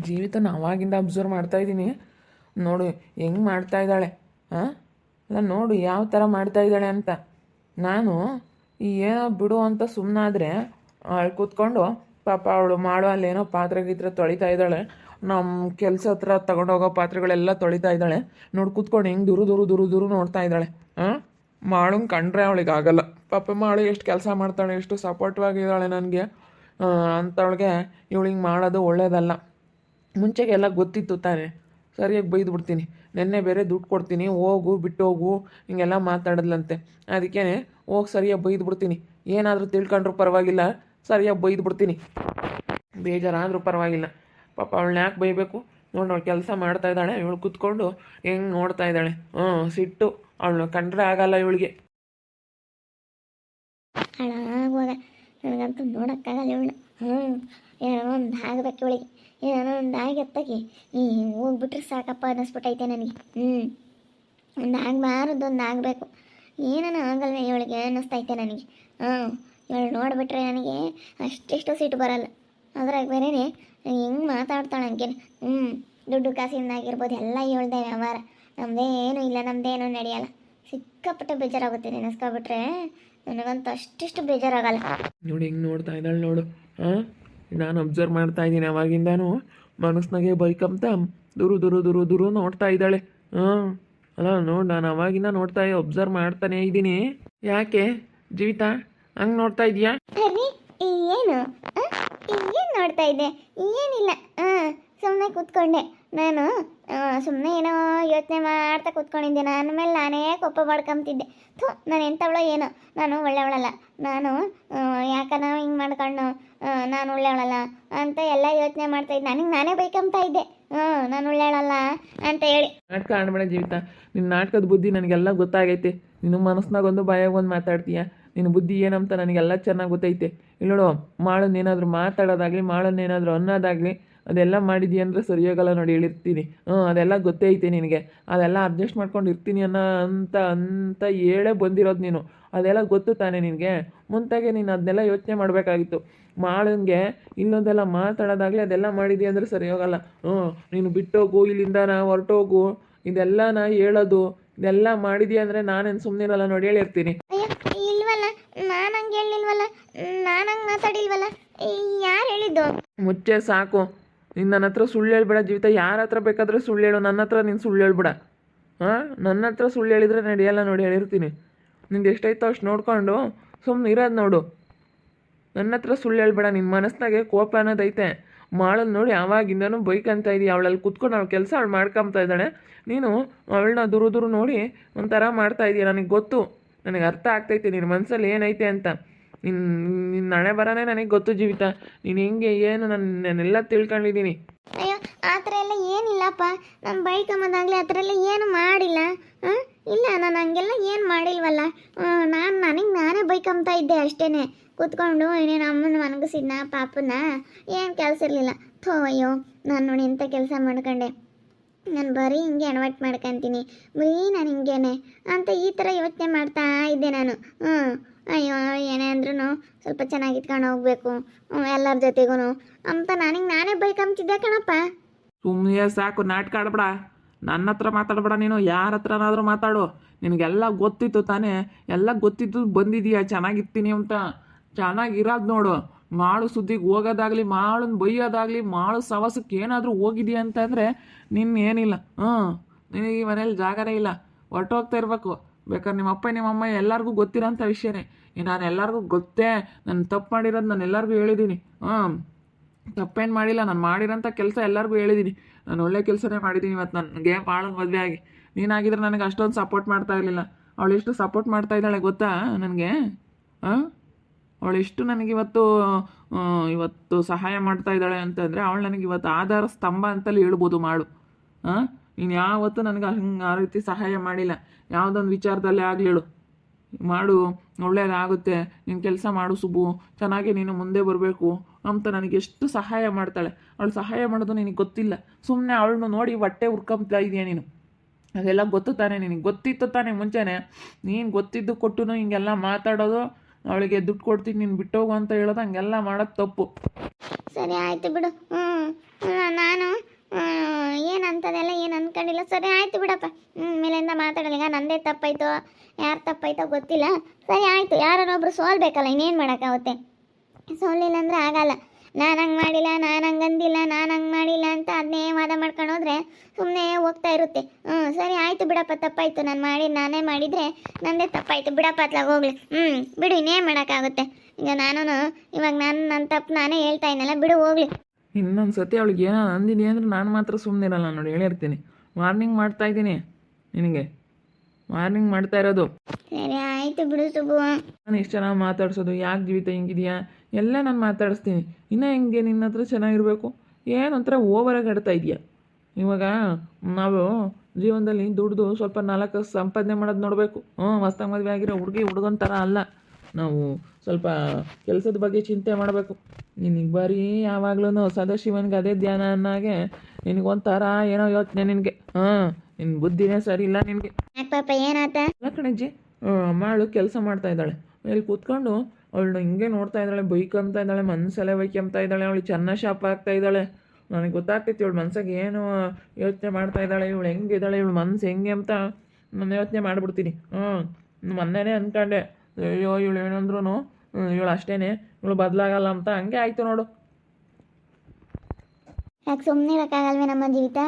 ಜೀವಿತನ ಅವಾಗಿಂದ ಅಬ್ಸರ್ವ್ ಮಾಡ್ತಾಯಿದ್ದೀನಿ. ನೋಡು ಹೆಂಗೆ ಮಾಡ್ತಾ ಇದ್ದಾಳೆ. ಹಾಂ, ಅಲ್ಲ ನೋಡು ಯಾವ ಥರ ಮಾಡ್ತಾ ಇದ್ದಾಳೆ ಅಂತ. ನಾನು ಏನೋ ಬಿಡು ಅಂತ ಸುಮ್ಮನಾದರೆ ಅವಳು ಕೂತ್ಕೊಂಡು ಪಾಪ ಅವಳು ಮಾಡೋ ಅಲ್ಲೇನೋ ಪಾತ್ರೆ ಗೀತ್ರೆ ತೊಳಿತಾ ಇದ್ದಾಳೆ. ನಮ್ಮ ಕೆಲಸ ಹತ್ರ ತಗೊಂಡೋಗೋ ಪಾತ್ರೆಗಳೆಲ್ಲ ತೊಳಿತಾ ಇದ್ದಾಳೆ. ನೋಡಿ ಕೂತ್ಕೊಂಡು ಹೆಂಗೆ ದುರು ನೋಡ್ತಾ ಇದ್ದಾಳೆ. ಹಾಂ, ಮಾಳಂಗೆ ಕಂಡ್ರೆ ಅವಳಿಗೆ ಆಗಲ್ಲ. ಪಾಪ ಮಾಳು ಎಷ್ಟು ಕೆಲಸ ಮಾಡ್ತಾಳೆ, ಎಷ್ಟು ಸಪೋರ್ಟಿವಾಗಿದ್ದಾಳೆ ನನಗೆ ಅಂಥವಳಿಗೆ ಇವಳು ಹಿಂಗೆ ಮಾಡೋದು ಒಳ್ಳೇದಲ್ಲ. ಮುಂಚೆಗೆಲ್ಲ ಗೊತ್ತಿತ್ತು ತಾನೆ, ಸರಿಯಾಗಿ ಬೈದು ಬಿಡ್ತೀನಿ. ನೆನ್ನೆ ಬೇರೆ ದುಡ್ಡು ಕೊಡ್ತೀನಿ ಹೋಗು ಬಿಟ್ಟು ಹೋಗು ಹಿಂಗೆಲ್ಲ ಮಾತಾಡಿದ್ಲಂತೆ. ಅದಕ್ಕೇ ಹೋಗಿ ಸರಿಯಾಗಿ ಬೈದು ಬಿಡ್ತೀನಿ. ಏನಾದರೂ ತಿಳ್ಕೊಂಡ್ರೂ ಪರವಾಗಿಲ್ಲ, ಸರಿಯಾಗಿ ಬೈದು ಬಿಡ್ತೀನಿ. ಬೇಜಾರಾದರೂ ಪರವಾಗಿಲ್ಲ. ಪಾಪ ಅವಳನ್ನ ಯಾಕೆ ಬೈಬೇಕು? ನೋಡಿ ಅವಳು ಕೆಲಸ ಮಾಡ್ತಾ ಇದ್ದಾಳೆ, ಇವಳು ಕೂತ್ಕೊಂಡು ಹೆಂಗೆ ನೋಡ್ತಾ ಇದ್ದಾಳೆ. ಸಿಟ್ಟು ಅವಳು ಕಂಡ್ರೆ ಆಗಲ್ಲ ಇವಳಿಗೆ. ಹಾಳಾಗುವಾಗ ನನಗಂತೂ ನೋಡೋಕ್ಕಾಗಲ್ಲ ಇವಳು. ಏನೋ ಒಂದು ಆಗಬೇಕು ಇವಳಿಗೆ, ಏನೋ ಒಂದು ಆಗತ್ತಗಿ ಹೋಗ್ಬಿಟ್ರೆ ಸಾಕಪ್ಪ ಅನ್ನಿಸ್ಬಿಟ್ಟೈತೆ ನನಗೆ. ಒಂದು ಆಗಬಾರದು, ಒಂದು ಆಗಬೇಕು. ಏನೋ ಆಗಲ್ವೇ ಇವಳಿಗೆ ಅನ್ನಿಸ್ತೈತೆ ನನಗೆ. ಇವಳು ನೋಡಿಬಿಟ್ರೆ ನನಗೆ ಅಷ್ಟಿಷ್ಟು ಸಿಟ್ಟು ಬರಲ್ಲ. ಅದ್ರಾಗ ಬೇರೆ ಹೆಂಗೆ ಮಾತಾಡ್ತಾಳೆ ಹಂಗೇನು. ದುಡ್ಡು ಕಾಸಿಂದ ಆಗಿರ್ಬೋದು ಎಲ್ಲ ಹೇಳ್ದೆ ವ್ಯವಹಾರ. ನಮ್ಮದೇನೂ ಇಲ್ಲ, ನಮ್ಮದೇನೂ ನಡೆಯಲ್ಲ. ಸಿಕ್ಕಾಪಟ್ಟೆ ಬೇಜಾರಾಗುತ್ತೆ ನೆನೆಸ್ಕೊಬಿಟ್ರೆ. ನನಗಂತೂ ಅಷ್ಟಿಷ್ಟು ಬೇಜಾರಾಗಲ್ಲ. ನೋಡಿ ಹೆಂಗೆ ನೋಡ್ತಾ ಇದ್ದಾಳೆ ನೋಡು. ನಾನು ಅಬ್ಸರ್ವ್ ಮಾಡ್ತಾ ಇದ್ದೀನಿ ಅವಾಗಿಂದಾನು. ಮನಸ್ಸಿನಾಗೆ ಬೈಕಂತ ದುರು ನೋಡ್ತಾ ಇದ್ದಾಳೆ. ಅಲ್ಲ ನೋಡಿ, ನಾನು ಅವಾಗಿಂದ ನೋಡ್ತಾ ಅಬ್ಸರ್ವ್ ಮಾಡ್ತಾನೆ ಇದ್ದೀನಿ. ಯಾಕೆ ಜೀವಿತ ಹಂಗೆ ನೋಡ್ತಾ ಇದೀಯಾ? ಏನು ಏನು ನೋಡ್ತಾ ಇದ್ದೆ? ಏನಿಲ್ಲ, ಸುಮ್ಮನೆ ಕೂತ್ಕೊಂಡೆ. ನಾನು ಸುಮ್ಮನೆ ಏನೋ ಯೋಚನೆ ಮಾಡ್ತಾ ಕೂತ್ಕೊಂಡಿದ್ದೆ. ನನ್ನ ಮೇಲೆ ನಾನೇ ಕೋಪ ಮಾಡ್ಕೊಂತಿದ್ದೆ. ನಾನು ಎಂಥವಳೋ ಏನೋ, ನಾನು ಒಳ್ಳೆಯವಳಲ್ಲ, ನಾನು ಯಾಕನ ಹಿಂಗೆ ಮಾಡ್ಕೊಂಡು ನಾನು ಒಳ್ಳೆಯವಳಲ್ಲ ಅಂತ ಎಲ್ಲ ಯೋಚನೆ ಮಾಡ್ತಾಯಿದ್ದೆ. ನನಗೆ ನಾನೇ ಬೈಕೊಂತಾ ಇದ್ದೆ, ನಾನು ಒಳ್ಳೆಯವಳಲ್ಲ ಅಂತ ಹೇಳಿ. ನಾಟಕ ಆಡಬೇಡ ಜೀವಿತ. ನಿನ್ನ ನಾಟಕದ ಬುದ್ಧಿ ನನಗೆಲ್ಲ ಗೊತ್ತಾಗೈತೆ. ನೀನು ಮನಸ್ನಾಗ ಒಂದು ಬಾಯಾಗ ಒಂದು ಮಾತಾಡ್ತೀಯ. ನಿನ್ನ ಬುದ್ಧಿ ಏನಂತ ನನಗೆಲ್ಲ ಚೆನ್ನಾಗಿ ಗೊತ್ತೈತೆ. ಇಲ್ಲೋಡು, ಮಾಳನ್ನೇನಾದರೂ ಮಾತಾಡೋದಾಗಲಿ, ಮಾಳನ್ನೇನಾದರೂ ಅನ್ನೋದಾಗಲಿ ಅದೆಲ್ಲ ಮಾಡಿದ್ದೀಯ ಅಂದರೆ ಸರಿಯೋಗಲ್ಲ ನೋಡಿ, ಹೇಳಿರ್ತೀನಿ. ಅದೆಲ್ಲ ಗೊತ್ತೇ ಐತೆ ನಿನಗೆ. ಅದೆಲ್ಲ ಅಡ್ಜಸ್ಟ್ ಮಾಡ್ಕೊಂಡು ಇರ್ತೀನಿ ಅಂತ ಹೇಳೇ ಬಂದಿರೋದು ನೀನು. ಅದೆಲ್ಲ ಗೊತ್ತು ತಾನೇ ನಿನಗೆ. ಮುಂತಾಗೆ ನೀನು ಅದನ್ನೆಲ್ಲ ಯೋಚನೆ ಮಾಡಬೇಕಾಗಿತ್ತು. ಮಾಳಂಗೆ ಇಲ್ಲೊಂದೆಲ್ಲ ಮಾತಾಡೋದಾಗಲಿ ಅದೆಲ್ಲ ಮಾಡಿದ್ದೀಯ ಅಂದರೆ ಸರಿ ಹೋಗಲ್ಲ. ನೀನು ಬಿಟ್ಟೋಗು, ಇಲ್ಲಿಂದ ಹೊರಟೋಗು, ಇದೆಲ್ಲ ಹೇಳೋದು ಇದೆಲ್ಲ ಮಾಡಿದ್ದೀಯ ಅಂದರೆ ನಾನೇನು ಸುಮ್ಮನಿರಲ್ಲ ನೋಡಿ, ಹೇಳಿರ್ತೀನಿ. ಇಲ್ವಲ್ಲ, ನಾನು ಹಂಗೆ ಹೇಳಿಲ್ವಲ್ಲ, ನಾನು ಹಂಗೆ ಮಾತಾಡಿಲ್ವಲ್ಲ. ಯಾರು ಹೇಳಿದ್ದು? ಮುಚ್ಚೆ ಸಾಕು. ನೀನು ನನ್ನ ಹತ್ರ ಸುಳ್ಳು ಹೇಳ್ಬೇಡ ಜೀವಿತ. ಯಾರ ಹತ್ರ ಬೇಕಾದರೆ ಸುಳ್ಳು ಹೇಳು, ನನ್ನ ಹತ್ರ ನೀನು ಸುಳ್ಳು ಹೇಳ್ಬೇಡ. ನನ್ನ ಹತ್ರ ಸುಳ್ಳು ಹೇಳಿದರೆ ನಡೆಯಲ್ಲ ನೋಡಿ, ಹೇಳಿರ್ತೀನಿ. ನಿಂದು ಎಷ್ಟೈತೋ ಅಷ್ಟು ನೋಡ್ಕೊಂಡು ಸುಮ್ಮನೆ ಇರೋದು ನೋಡು. ನನ್ನ ಹತ್ರ ಸುಳ್ಳು ಹೇಳ್ಬೇಡ. ನಿನ್ನ ಮನಸ್ಸಿನಾಗೆ ಕೋಪ ಅನ್ನೋದೈತೆ. ಮಾಡಲ್ ನೋಡಿ ಆವಾಗಿಂದನೂ ಬೈಕಂತ ಇದೀಯ. ಅವಳಲ್ಲಿ ಕುತ್ಕೊಂಡು ಅವಳು ಕೆಲಸ ಅವಳು ಮಾಡ್ಕೊಂತ ಇದ್ದಾಳೆ. ನೀನು ಅವಳನ್ನ ದುರು ನೋಡಿ ಒಂಥರ ಮಾಡ್ತಾ ಇದೀಯ. ನನಗೆ ಗೊತ್ತು, ನನಗೆ ಅರ್ಥ ಆಗ್ತೈತೆ ನಿನ್ನ ಮನಸ್ಸಲ್ಲಿ ಏನೈತೆ ಅಂತ. ನಿನ್ನ ಹಣೆ ಬರನೇ ನನಗೆ ಗೊತ್ತು ಜೀವಿತ. ನೀನು ಹೆಂಗೆ ಏನು ನಾನೆಲ್ಲ ತಿಳ್ಕೊಂಡಿದ್ದೀನಿ. ಅಯ್ಯೋ, ಆ ಥರ ಎಲ್ಲ ಏನಿಲ್ಲಪ್ಪ. ನಾನು ಬೈಕಂಬಂದಾಗಲಿ ಆ ಥರ ಎಲ್ಲ ಏನು ಮಾಡಿಲ್ಲ. ಇಲ್ಲ, ನಾನು ಹಂಗೆಲ್ಲ ಏನು ಮಾಡಿಲ್ವಲ್ಲ. ನನಗೆ ನಾನೇ ಬೈಕಂತ ಇದ್ದೆ ಅಷ್ಟೇ. ಕೂತ್ಕೊಂಡು ಏನೇನು ಅಮ್ಮನ ಮನಗಿಸಿದ್ನ ಪಾಪನ, ಏನು ಕೆಲಸ ಇರಲಿಲ್ಲ. ಅಯ್ಯೋ, ನಾನು ನೋಡಿ ಎಂಥ ಕೆಲಸ ಮಾಡ್ಕೊಂಡೆ. ನಾನು ಬರೀ ಹಿಂಗೆ ಎಡವಟ್ಟು ಮಾಡ್ಕೊತೀನಿ, ಬರೀ ನಾನು ಹಿಂಗೇನೆ ಅಂತ ಈ ಥರ ಯೋಚನೆ ಮಾಡ್ತಾ ಇದ್ದೆ ನಾನು. ಅಯ್ಯೋ, ಏನೇ ಅಂದ್ರೂ ಸ್ವಲ್ಪ ಚೆನ್ನಾಗಿ ಇಟ್ಕೊಂಡು ಹೋಗ್ಬೇಕು ಎಲ್ಲರ ಜೊತೆಗೂ ಅಂತ ನನಗೆ ನಾನೇ ಬೈಕಂತಿದ್ದೆ ಕಣಪ್ಪ. ಸುಮ್ಮನೆ ಸಾಕು, ನಾಟಕ ಆಡಬೇಡ. ನನ್ನ ಹತ್ರ ಮಾತಾಡಬೇಡ ನೀನು. ಯಾರ ಹತ್ರನಾದರೂ ಮಾತಾಡು. ನಿನಗೆಲ್ಲ ಗೊತ್ತಿತ್ತು ತಾನೇ, ಎಲ್ಲ ಗೊತ್ತಿತ್ತು ಬಂದಿದೀಯ ಚೆನ್ನಾಗಿರ್ತೀನಿ ಅಂತ. ಚೆನ್ನಾಗಿರೋದು ನೋಡು. ಮಾಳು ಸುದ್ದಿಗೆ ಹೋಗೋದಾಗಲಿ, ಮಾಳನ್ನ ಬೈಯೋದಾಗಲಿ, ಮಾಳು ಸವಾಸಕ್ಕೆ ಏನಾದರೂ ಹೋಗಿದೆಯಾ ಅಂತಂದರೆ ಏನಿಲ್ಲ. ನಿನಗೆ ಈ ಮನೇಲಿ ಜಾಗನೇ ಇಲ್ಲ, ಹೊರಟೋಗ್ತಾ ಇರಬೇಕು. ಬೇಕಾದ್ರೆ ನಿಮ್ಮ ಅಪ್ಪ ನಿಮ್ಮಮ್ಮ ಎಲ್ಲರಿಗೂ ಗೊತ್ತಿರೋಂಥ ವಿಷಯನೇ. ನಾನು ಎಲ್ಲರಿಗೂ ಗೊತ್ತೇ. ನಾನು ತಪ್ಪು ಮಾಡಿರೋದು ನಾನು ಎಲ್ಲರಿಗೂ ಹೇಳಿದ್ದೀನಿ. ತಪ್ಪೇನು ಮಾಡಿಲ್ಲ. ನಾನು ಮಾಡಿರೋಂಥ ಕೆಲಸ ಎಲ್ಲರಿಗೂ ಹೇಳಿದ್ದೀನಿ. ನಾನು ಒಳ್ಳೆ ಕೆಲಸನೇ ಮಾಡಿದ್ದೀನಿ ಇವತ್ತು ನನಗೆ ಮಾಳನ್ನ ಮದುವೆ ಆಗಿ. ನೀನಾಗಿದ್ರೆ ನನಗೆ ಅಷ್ಟೊಂದು ಸಪೋರ್ಟ್ ಮಾಡ್ತಾ ಇರಲಿಲ್ಲ. ಅವಳು ಎಷ್ಟು ಸಪೋರ್ಟ್ ಮಾಡ್ತಾ ಇದ್ದಾಳೆ ಗೊತ್ತಾ ನನಗೆ? ಅವಳೆಷ್ಟು ನನಗೆ ಇವತ್ತು ಸಹಾಯ ಮಾಡ್ತಾ ಇದ್ದಾಳೆ ಅಂತಂದರೆ ಅವಳು ನನಗೆ ಇವತ್ತು ಆಧಾರ ಸ್ತಂಭ ಅಂತಲೇ ಹೇಳ್ಬೋದು ಮಾಡು. ನೀನು ಯಾವತ್ತೂ ನನಗೆ ಹಂಗೆ ಆ ರೀತಿ ಸಹಾಯ ಮಾಡಿಲ್ಲ. ಯಾವುದೊಂದು ವಿಚಾರದಲ್ಲೇ ಆಗಲಿ ಹೇಳು, ಮಾಡು, ಒಳ್ಳೆಯದಾಗುತ್ತೆ, ನೀನು ಕೆಲಸ ಮಾಡು ಸುಬ್ಬು, ಚೆನ್ನಾಗಿ ನೀನು ಮುಂದೆ ಬರಬೇಕು ಅಂತ ನನಗೆ ಎಷ್ಟು ಸಹಾಯ ಮಾಡ್ತಾಳೆ. ಅವಳು ಸಹಾಯ ಮಾಡೋದು ನಿನಗೆ ಗೊತ್ತಿಲ್ಲ. ಸುಮ್ಮನೆ ಅವಳನ್ನು ನೋಡಿ ಹೊಟ್ಟೆ ಹುರ್ಕೊಂಬ್ತಾ ಇದೆಯಾ ನೀನು. ಅದೆಲ್ಲ ಗೊತ್ತು ತಾನೇ ನಿನಗೆ, ಗೊತ್ತಿತ್ತು ತಾನೇ ಮುಂಚೆನೇ. ನೀನು ಗೊತ್ತಿದ್ದು ಕೊಟ್ಟು ಹಿಂಗೆಲ್ಲ ಮಾತಾಡೋದು, ಅವಳಿಗೆ ದುಡ್ಡು ಕೊಡ್ತೀನಿ ನೀನು ಬಿಟ್ಟೋಗು ಅಂತ ಹೇಳೋದು, ಹಂಗೆಲ್ಲ ಮಾಡೋದು ತಪ್ಪು. ಸರಿ ಆಯಿತು ಬಿಡು. ನಾನು ಅನ್ಕೊಂಡಿಲ್ಲ. ಸರಿ ಆಯಿತು ಬಿಡಪ್ಪ, ಮೇಲಿಂದ ಮಾತಾಡಲ್ಲ. ಈಗ ನಂದೇ ತಪ್ಪಾಯ್ತೋ ಯಾರು ತಪ್ಪಾಯ್ತೋ ಗೊತ್ತಿಲ್ಲ. ಸರಿ ಆಯಿತು, ಯಾರನ್ನೊಬ್ರು ಸೋಲ್ಬೇಕಲ್ಲ, ಇನ್ನೇನು ಮಾಡೋಕ್ಕಾಗುತ್ತೆ. ಸೋಲಿಲ್ಲ ಅಂದರೆ ಆಗಲ್ಲ. ನಾನು ಹಂಗೆ ಮಾಡಿಲ್ಲ, ನಾನು ಹಂಗೆ ಅಂದಿಲ್ಲ, ನಾನು ಹಂಗೆ ಮಾಡಿಲ್ಲ ಅಂತ ಅದನ್ನೇ ವಾದ ಮಾಡ್ಕೊಂಡು ಹೋದ್ರೆ ಸುಮ್ಮನೆ ಹೋಗ್ತಾ ಇರುತ್ತೆ. ಸರಿ ಆಯಿತು ಬಿಡಪ್ಪ, ತಪ್ಪಾಯಿತು, ನಾನೇ ಮಾಡಿದರೆ ನಂದೇ ತಪ್ಪಾಯಿತು ಬಿಡಪ್ಪ, ಅತ್ಲಾಗ ಹೋಗ್ಲಿ. ಬಿಡು, ಇನ್ನೇನು ಮಾಡೋಕ್ಕಾಗುತ್ತೆ. ಈಗ ಇವಾಗ ನನ್ನ ತಪ್ಪು ನಾನೇ ಹೇಳ್ತಾ ಇದ್ದನಲ್ಲ, ಬಿಡು ಹೋಗ್ಲಿ. ಇನ್ನೊಂದು ಸತಿ ಅವಳಿಗೆ ಏನೋ ಅಂದಿನಿ ಅಂದರೆ ನಾನು ಮಾತ್ರ ಸುಮ್ಮನಿರಲ್ಲ ನೋಡಿ, ಹೇಳಿರ್ತೀನಿ. ವಾರ್ನಿಂಗ್ ಮಾಡ್ತಾ ಇದ್ದೀನಿ ನಿನಗೆ, ವಾರ್ನಿಂಗ್ ಮಾಡ್ತಾ ಇರೋದು. ಸರಿ ಆಯಿತು ಬಿಡು ಸುಬ್ಬು. ನಾನು ಇಷ್ಟು ಚೆನ್ನಾಗಿ ಮಾತಾಡ್ಸೋದು, ಯಾಕೆ ಜೀವಿತ ಹಿಂಗಿದೆಯಾ ಎಲ್ಲ ನಾನು ಮಾತಾಡಿಸ್ತೀನಿ. ಇನ್ನೂ ಹೆಂಗೆ ನಿನ್ನ ಹತ್ರ ಚೆನ್ನಾಗಿರಬೇಕು, ಏನೊಂಥರ ಓವರಾಗಿ ಆಡ್ತಾ ಇದೆಯಾ. ಇವಾಗ ನಾವು ಜೀವನದಲ್ಲಿ ದುಡ್ದು ಸ್ವಲ್ಪ 4 ಸಂಪಾದನೆ ಮಾಡೋದು ನೋಡಬೇಕು. ಹೊಸ್ದಾಗಿ ಮದುವೆ ಆಗಿರೋ ಹುಡುಗನ ಥರ ಅಲ್ಲ. ನಾವು ಸ್ವಲ್ಪ ಕೆಲಸದ ಬಗ್ಗೆ ಚಿಂತೆ ಮಾಡಬೇಕು. ನಿನಗೆ ಬರೀ ಯಾವಾಗ್ಲೂ ಸದಾಶಿವನಿಗೆ ಅದೇ ಧ್ಯಾನ ಅನ್ನೋಗೆ ನಿನಗೊಂಥರ ಏನೋ ಯೋಚನೆ ನಿನಗೆ. ನಿನ್ನ ಬುದ್ಧಿನೇ ಸರಿ ಇಲ್ಲ ನಿನಗೆ. ಯಾಕೆ ಪಾಪ, ಏನಾತ? ಅಲ್ಲ ಕಣಜ್ಜಿ, ಅಮ್ಮಳು ಕೆಲಸ ಮಾಡ್ತಾ ಇದ್ದಾಳೆ, ಇಲ್ಲಿ ಕೂತ್ಕೊಂಡು ಅವಳನ್ನ ಹಿಂಗೆ ನೋಡ್ತಾ ಇದ್ದಾಳೆ, ಬೈಕಂತ ಇದ್ದಾಳೆ, ಮನಸ್ಸಲ್ಲೇ ಬೈಕಂತ ಇದ್ದಾಳೆ. ಅವಳು ಚೆನ್ನ ಶಾಪ ಆಗ್ತಾ ಇದ್ದಾಳೆ. ನನಗೆ ಗೊತ್ತಾಗ್ತೈತಿ ಇವಳು ಮನ್ಸಾಗ ಏನು ಯೋಚನೆ ಮಾಡ್ತಾ ಇದ್ದಾಳೆ, ಇವಳು ಹೆಂಗಿದ್ದಾಳೆ, ಇವಳು ಮನಸ್ಸು ಹೆಂಗೆ ಅಂತ ನಾನು ಯೋಚನೆ ಮಾಡಿಬಿಡ್ತೀನಿ. ಮೊನ್ನೆನೇ ಅಂದ್ಕೊಂಡೆ, ಅಯ್ಯೋ ಇವಳು ಏನಂದ್ರೂ ಇವಳು ಅಷ್ಟೇ, ಇವಳು ಬದಲಾಗಲ್ಲ ಅಂತ. ಹಂಗೆ ಆಯಿತು ನೋಡು. ಯಾಕೆ ಸುಮ್ಮನೆ ಇರೋಕ್ಕಾಗಲ್ವೇ ನಮ್ಮ ಜೀವಿತ?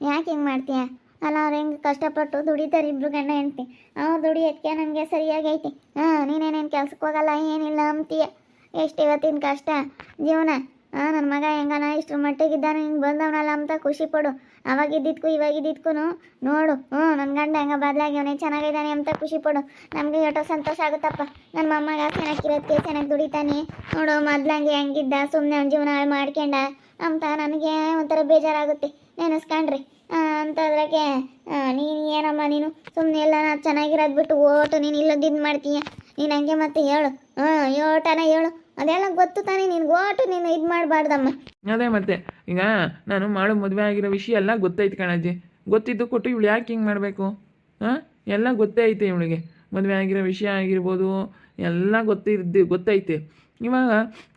ಯಾಕೆ ಹಿಂಗೆ ಮಾಡ್ತೀಯ? ಅಲ್ಲ, ಅವ್ರು ಹೆಂಗೆ ಕಷ್ಟಪಟ್ಟು ದುಡಿತಾರೆ, ಇಬ್ಬರು ಗಂಡ ಹೆಂಡ್ತಿ. ಅವ್ರು ದುಡಿಯೋದಕ್ಕೆ ನನಗೆ ಸರಿಯಾಗೈತಿ. ನೀನೇನೇನು ಕೆಲ್ಸಕ್ಕೆ ಹೋಗಲ್ಲ, ಏನಿಲ್ಲ ಅಂತೀಯ. ಎಷ್ಟು ಇವತ್ತಿನ ಕಷ್ಟ ಜೀವನ. ನನ್ನ ಮಗ ಹೆಂಗನ ಇಷ್ಟರ ಮಟ್ಟಿಗಿದ್ದಾನೆ, ಹಿಂಗೆ ಬಂದವನಲ್ಲ ಅಂತ ಖುಷಿ ಪಡು. ಅವಾಗಿದ್ದಿದ್ಕು ಇವಾಗಿದ್ದಿದ್ಕು ನೋಡು. ನನ್ನ ಗಂಡ ಹೆಂಗೆ ಬದಲಾಗ್ಯವನೇ, ಚೆನ್ನಾಗಿದ್ದಾನೆ ಅಂತ ಖುಷಿ ಪಡು. ನಮಗೆ ಎಷ್ಟೋ ಸಂತೋಷ ಆಗುತ್ತಪ್ಪ. ನನ್ನ ಮೊಮ್ಮಗ ಚೆನ್ನಾಗಿರೋದಕ್ಕೆ ಚೆನ್ನಾಗಿ ದುಡಿತಾನೆ ನೋಡು. ಮೊದ್ಲಂಗೆ ಹೆಂಗಿದ್ದ, ಸುಮ್ಮನೆ ಅವ್ನ ಜೀವನ ಹಾಳು ಮಾಡ್ಕೊಂಡ ಅಂತ ನನಗೆ ಒಂಥರ ಬೇಜಾರಾಗುತ್ತೆ ನೆನೆಸ್ಕೊಂಡ್ರಿ. ಅಂಥದ್ರಾಗೆ ನೀನು ಏನಮ್ಮ, ನೀನು ಸುಮ್ಮನೆ ಎಲ್ಲ ಚೆನ್ನಾಗಿರೋದು ಬಿಟ್ಟು ಓಟು ನೀನು ಇಲ್ಲದಿದ್ದು ಮಾಡ್ತೀಯ. ನೀನು ಹಂಗೆ ಮತ್ತೆ ಹೇಳು, ಯೋಟನ ಹೇಳು, ಅದೆಲ್ಲ ಗೊತ್ತು ತಾನೇ ನಿನ್ಗೆ. ಓಟು ನೀನು ಇದು ಮಾಡಬಾರ್ದಮ್ಮ. ಅದೇ ಮತ್ತೆ ಈಗ ನಾನು ಮಾಡೋ ಮದುವೆ ಆಗಿರೋ ವಿಷಯ ಎಲ್ಲ ಗೊತ್ತೈತೆ ಕಣಜ್ಜಿ. ಗೊತ್ತಿದ್ದು ಕೊಟ್ಟು ಇವಳು ಯಾಕೆ ಹಿಂಗೆ ಮಾಡಬೇಕು? ಎಲ್ಲ ಗೊತ್ತೇ ಐತೆ ಇವಳಿಗೆ. ಮದುವೆ ಆಗಿರೋ ವಿಷಯ ಆಗಿರ್ಬೋದು ಎಲ್ಲ ಗೊತ್ತೈತೆ. ಇವಾಗ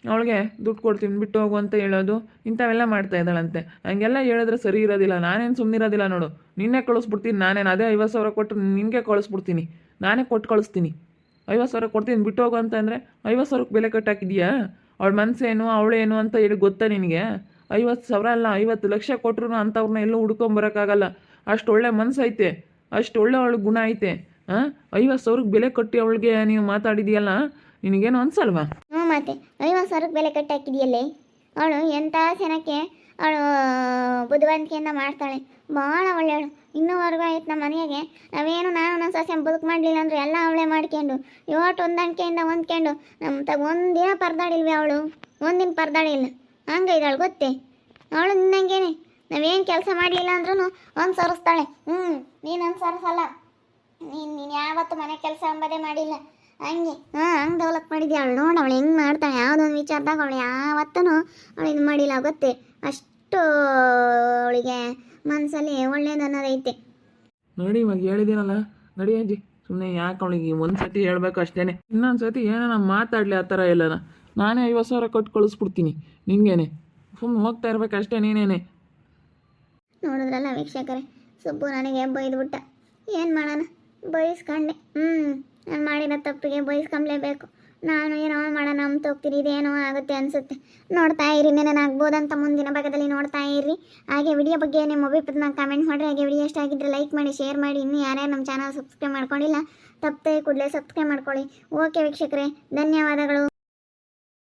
ಅವಳಿಗೆ ದುಡ್ಡು ಕೊಡ್ತೀನಿ ಬಿಟ್ಟು ಹೋಗು ಅಂತ ಹೇಳೋದು, ಇಂಥವೆಲ್ಲ ಮಾಡ್ತಾ ಇದ್ದಾಳಂತೆ. ಹಂಗೆಲ್ಲ ಹೇಳಿದ್ರೆ ಸರಿ ಇರೋದಿಲ್ಲ. ನಾನೇನು ಸುಮ್ಮನಿರೋದಿಲ್ಲ ನೋಡು. ನಿನ್ನೆ ಕಳಿಸ್ಬಿಡ್ತೀನಿ. ನಾನೇನು ಅದೇ 50,000 ಕೊಟ್ಟು ನಿನಗೆ ಕಳಿಸ್ಬಿಡ್ತೀನಿ. ನಾನೇ ಕೊಟ್ಟು ಕಳಿಸ್ತೀನಿ. 50,000 ಕೊಡ್ತೀನಿ ಬಿಟ್ಟು ಹೋಗು ಅಂತಂದರೆ 50,000ಕ್ಕೆ ಬೆಲೆ ಕಟ್ಟಾಕಿದೀಯಾ? ಅವಳ ಮನಸ್ಸೇನು ಅವಳೇನು ಅಂತ ಹೇಳಿ ಗೊತ್ತಾ ನಿನಗೆ? 50,000 ಅಲ್ಲ, 50 ಲಕ್ಷ ಕೊಟ್ಟರು ಅಂಥವ್ರನ್ನ ಎಲ್ಲೂ ಹುಡ್ಕೊಂಬರೋಕ್ಕಾಗಲ್ಲ. ಅಷ್ಟು ಒಳ್ಳೆ ಮನಸ್ಸೈತೆ, ಅಷ್ಟು ಒಳ್ಳೆ ಅವಳಿಗೆ ಗುಣ ಐತೆ. 50,000ಕ್ಕೆ ಬೆಲೆ ಕಟ್ಟಿ ಅವಳಿಗೆ ನೀವು ಮಾತಾಡಿದೆಯಲ್ಲ, ನಿನಗೇನು ಅನ್ಸಲ್ವಾ? ಮತ್ತೆ 50,000ಕ್ಕೆ ಬೆಲೆ ಕಟ್ಟಾಕಿದೆಯಲ್ಲೇ. ಅವಳು ಎಂಥ ಜನಕ್ಕೆ ಅವಳು ಬುದ್ಧಿವಂತಿಕೆಯಿಂದ ಮಾಡ್ತಾಳೆ. ಭಾಳ ಒಳ್ಳೆಯವಳು. ಇನ್ನೂವರೆಗೂ ಆಯ್ತು ನಮ್ಮ ಮನೆಯಾಗೆ. ನಾವೇನು ನಾನು ಸಸ್ಯ ಬದುಕು ಮಾಡಲಿಲ್ಲ ಅಂದರೆ ಎಲ್ಲ ಅವಳೇ ಮಾಡ್ಕೊಂಡು ಇವತ್ತು ಹೊಂದಾಣಿಕೆಯಿಂದ ಹೊಂದ್ಕೊಂಡು ನಮ್ಮ ಒಂದಿನ ಪರದಾಡಿಲ್ವೇ ಅವಳು? ಒಂದಿನ ಪರದಾಡಿಲ್ಲ. ಹಂಗೆ ಇದ್ದಾಳೆ ಗೊತ್ತೇ ಅವಳು. ನಿನ್ನಂಗೇನೆ ನಾವೇನು ಕೆಲಸ ಮಾಡಲಿಲ್ಲ ಅಂದ್ರೂ ಅನುಸರಿಸ್ತಾಳೆ. ನೀನು ಅನುಸರಿಸಲ್ಲ. ನೀನು ಯಾವತ್ತು ಮನೆ ಕೆಲಸ ಅಂಬದೇ ಮಾಡಿಲ್ಲ. ಹಂಗೆ ಹಂಗೆ ಡೆವಲಪ್ ಮಾಡಿದ್ದೆ ಅವಳು. ನೋಡಿ ಅವಳು ಹೆಂಗೆ ಮಾಡ್ತಾಳೆ. ಯಾವುದೊಂದು ವಿಚಾರದಾಗ ಅವಳು ಯಾವತ್ತೂ ಅವಳು ಇದು ಮಾಡಿಲ್ಲ ಗೊತ್ತೇ. ಅಷ್ಟು ಅವಳಿಗೆ ಮನಸ್ಸಲ್ಲಿ ಒಳ್ಳೇದು ಅನ್ನೋದೈತೆ. ನೋಡಿ ಇವಾಗ ಹೇಳಿದ್ದೀನಲ್ಲ, ನಡಿ ಅಜ್ಜಿ. ಸುಮ್ಮನೆ ಯಾಕೆ ಅವಳಿಗೆ ಒಂದು ಸತಿ ಹೇಳಬೇಕು ಅಷ್ಟೇ. ಇನ್ನೊಂದು ಸತಿ ಏನೋ ಮಾತಾಡಲಿ ಆ ಥರ ಎಲ್ಲನ, ನಾನೇ 50,000 ಕೊಟ್ಟು ಕಳಿಸ್ಬಿಡ್ತೀನಿ ನಿನಗೇನೆ. ಸುಮ್ಮನೆ ಹೋಗ್ತಾ ಇರ್ಬೇಕಷ್ಟೇ ನೀನೇನೆ. ನೋಡಿದ್ರಲ್ಲ ವೀಕ್ಷಕರೇ, ಸುಬ್ಬು ನನಗೆ ಬೈದ್ಬಿಟ್ಟ. ಏನು ಮಾಡೋಣ, ಬೈಸ್ಕೊಂಡೆ. ನಾನು ಮಾಡಿರೋ ತಪ್ಪಿಗೆ ಬೈಸ್ಕೊಂಬ್ಲೇಬೇಕು. ನಾನು ಏನೋ ಮಾಡೋಣ ಅಂತ ಹೋಗ್ತೀನಿ, ಇದೇನೋ ಆಗುತ್ತೆ ಅನಿಸುತ್ತೆ. ನೋಡ್ತಾ ಇರಿ, ನೆನೆ ಆಗ್ಬೋದಂತ ಮುಂದಿನ ಭಾಗದಲ್ಲಿ ನೋಡ್ತಾ ಇರಿ. ಹಾಗೆ ವಿಡಿಯೋ ಬಗ್ಗೆ ನಿಮ್ಮ ಅಭಿಪ್ರಾಯನ ಕಾಮೆಂಟ್ ಮಾಡಿರಿ. ಹಾಗೆ ವಿಡಿಯೋ ಇಷ್ಟ ಆಗಿದ್ದರೆ ಲೈಕ್ ಮಾಡಿ, ಶೇರ್ ಮಾಡಿ. ಇನ್ನೂ ಯಾರ್ಯಾರು ನಮ್ಮ ಚಾನಲ್ ಸಬ್ಸ್ಕ್ರೈಬ್ ಮಾಡ್ಕೊಂಡಿಲ್ಲ ತಪ್ಪದೆ ಕೂಡಲೇ ಸಬ್ಸ್ಕ್ರೈಬ್ ಮಾಡ್ಕೊಳ್ಳಿ. ಓಕೆ ವೀಕ್ಷಕರೇ, ಧನ್ಯವಾದಗಳು.